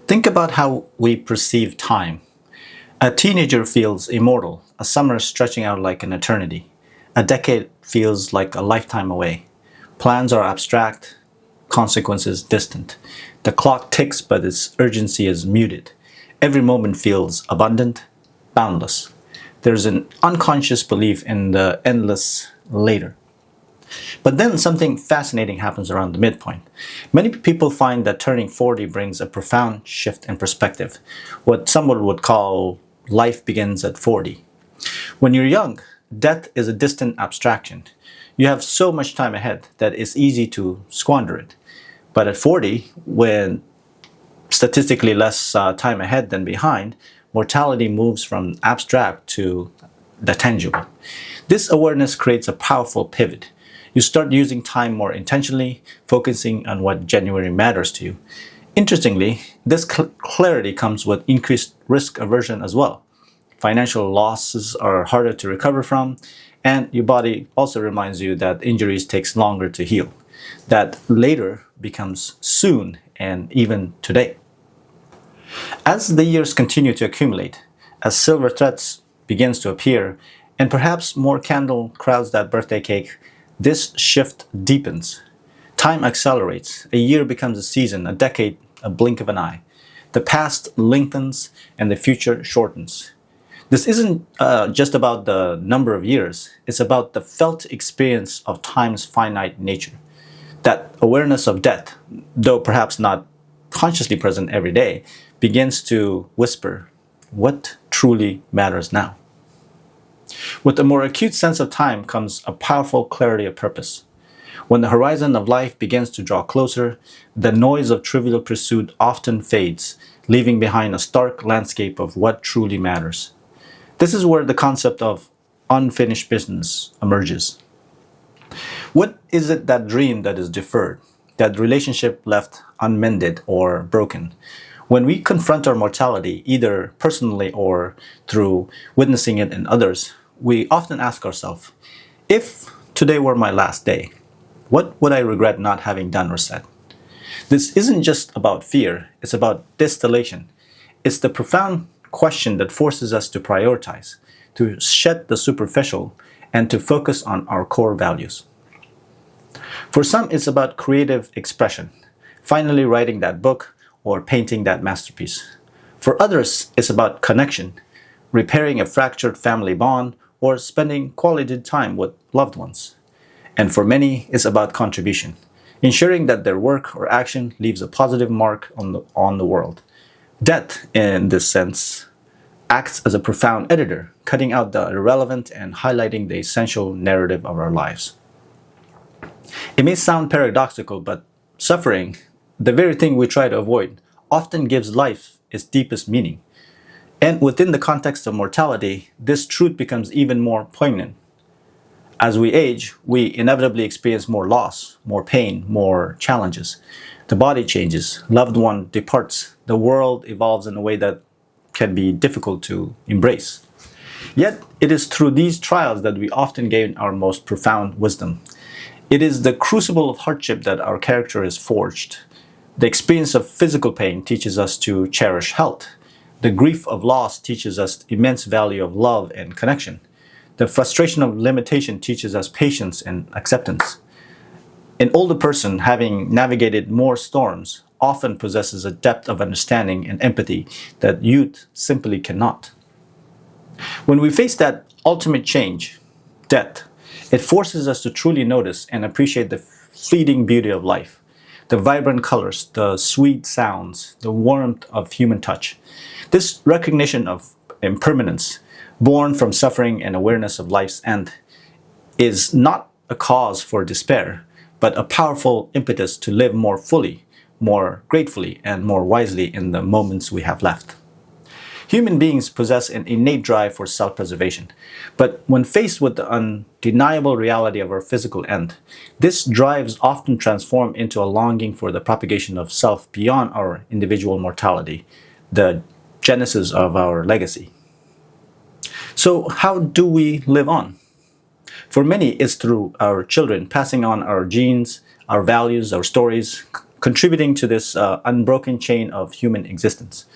Think about how we perceive time. A teenager feels immortal, a summer stretching out like an eternity. A decade feels like a lifetime away. Plans are abstract, consequences distant. The clock ticks, but its urgency is muted. Every moment feels abundant, boundless. There's an unconscious belief in the endless later. But then something fascinating happens around the midpoint. Many people find that turning 40 brings a profound shift in perspective, what someone would call life begins at 40. When you're young, death is a distant abstraction. You have so much time ahead that it's easy to squander it. But at 40, when statistically less time ahead than behind, mortality moves from abstract to the tangible. This awareness creates a powerful pivot. You start using time more intentionally, focusing on what genuinely matters to you. Interestingly, this clarity comes with increased risk aversion as well. Financial losses are harder to recover from, and your body also reminds you that injuries takes longer to heal. That later becomes soon and even today. As the years continue to accumulate, as silver threads begins to appear, and perhaps more candle crowds that birthday cake, this shift deepens. Time accelerates. A year becomes a season, a decade, a blink of an eye. The past lengthens and the future shortens. This isn't just about the number of years, it's about the felt experience of time's finite nature. That awareness of death, though perhaps not consciously present every day, begins to whisper, what truly matters now? With a more acute sense of time comes a powerful clarity of purpose. When the horizon of life begins to draw closer, the noise of trivial pursuit often fades, leaving behind a stark landscape of what truly matters. This is where the concept of unfinished business emerges. What is it that dream that is deferred, that relationship left unmended or broken? When we confront our mortality, either personally or through witnessing it in others, we often ask ourselves, if today were my last day, what would I regret not having done or said? This isn't just about fear, it's about distillation. It's the profound question that forces us to prioritize, to shed the superficial, and to focus on our core values. For some, it's about creative expression, finally writing that book or painting that masterpiece. For others, it's about connection, repairing a fractured family bond, or spending quality time with loved ones. And for many, it's about contribution, ensuring that their work or action leaves a positive mark on the world. Death, in this sense, acts as a profound editor, cutting out the irrelevant and highlighting the essential narrative of our lives. It may sound paradoxical, but suffering, the very thing we try to avoid, often gives life its deepest meaning. And within the context of mortality, this truth becomes even more poignant. As we age, we inevitably experience more loss, more pain, more challenges. The body changes, loved one departs, the world evolves in a way that can be difficult to embrace. Yet, it is through these trials that we often gain our most profound wisdom. It is the crucible of hardship that our character is forged. The experience of physical pain teaches us to cherish health. The grief of loss teaches us immense value of love and connection. The frustration of limitation teaches us patience and acceptance. An older person, having navigated more storms, often possesses a depth of understanding and empathy that youth simply cannot. When we face that ultimate change, death, it forces us to truly notice and appreciate the fleeting beauty of life, the vibrant colors, the sweet sounds, the warmth of human touch. This recognition of impermanence, born from suffering and awareness of life's end, is not a cause for despair, but a powerful impetus to live more fully, more gratefully, and more wisely in the moments we have left. Human beings possess an innate drive for self-preservation, but when faced with the undeniable reality of our physical end, this drives often transform into a longing for the propagation of self beyond our individual mortality, the genesis of our legacy. So how do we live on? For many, it's through our children, passing on our genes, our values, our stories, contributing to this unbroken chain of human existence.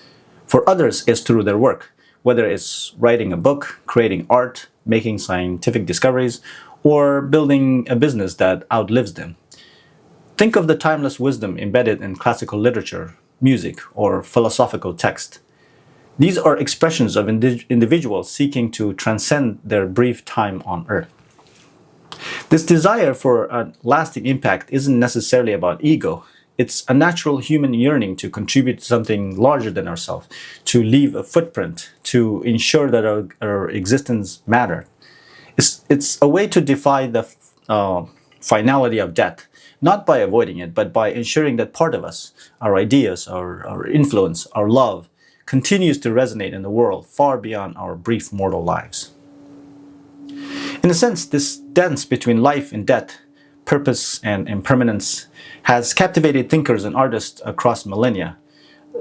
For others, it's through their work, whether it's writing a book, creating art, making scientific discoveries, or building a business that outlives them. Think of the timeless wisdom embedded in classical literature, music, or philosophical text. These are expressions of individuals seeking to transcend their brief time on earth. This desire for a lasting impact isn't necessarily about ego. It's a natural human yearning to contribute to something larger than ourselves, to leave a footprint, to ensure that our existence matters. It's a way to defy the finality of death, not by avoiding it, but by ensuring that part of us, our ideas, our influence, our love, continues to resonate in the world far beyond our brief mortal lives. In a sense, this dance between life and death, purpose and impermanence, has captivated thinkers and artists across millennia.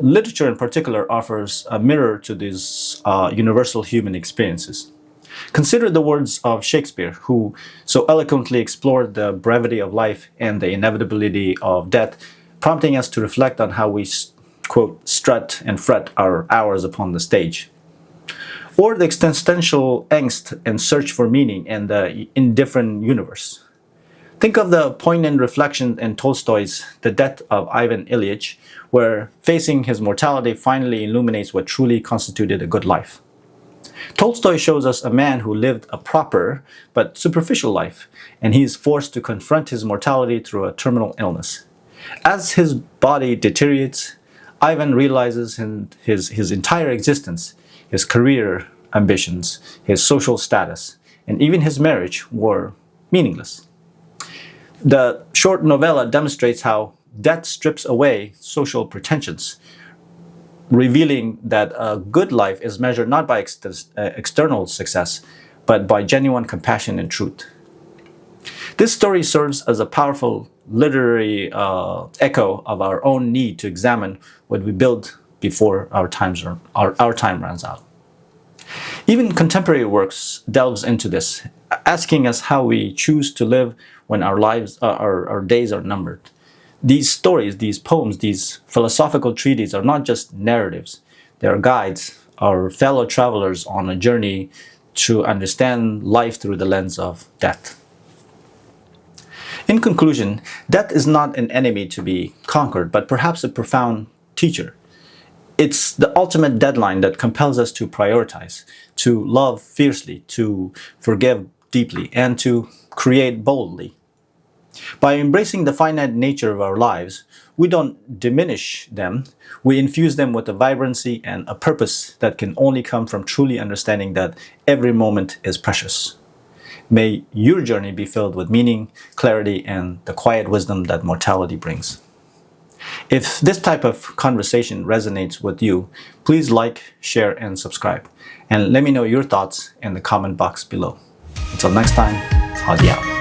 Literature in particular offers a mirror to these universal human experiences. Consider the words of Shakespeare, who so eloquently explored the brevity of life and the inevitability of death, prompting us to reflect on how we, quote, strut and fret our hours upon the stage. Or the existential angst and search for meaning in the indifferent universe. Think of the poignant reflection in Tolstoy's The Death of Ivan Ilyich, where facing his mortality finally illuminates what truly constituted a good life. Tolstoy shows us a man who lived a proper but superficial life, and he is forced to confront his mortality through a terminal illness. As his body deteriorates, Ivan realizes his entire existence, his career ambitions, his social status, and even his marriage were meaningless. The short novella demonstrates how death strips away social pretensions, revealing that a good life is measured not by external success, but by genuine compassion and truth. This story serves as a powerful literary echo of our own need to examine what we build before our time runs out. Even contemporary works delves into this, asking us how we choose to live when our days are numbered. These stories, these poems, these philosophical treatises are not just narratives. They are guides, our fellow travelers on a journey to understand life through the lens of death. In conclusion, death is not an enemy to be conquered, but perhaps a profound teacher. It's the ultimate deadline that compels us to prioritize, to love fiercely, to forgive deeply, and to create boldly. By embracing the finite nature of our lives, we don't diminish them, we infuse them with a vibrancy and a purpose that can only come from truly understanding that every moment is precious. May your journey be filled with meaning, clarity, and the quiet wisdom that mortality brings. If this type of conversation resonates with you, please like, share, and subscribe. And let me know your thoughts in the comment box below. Until next time, Hadi out.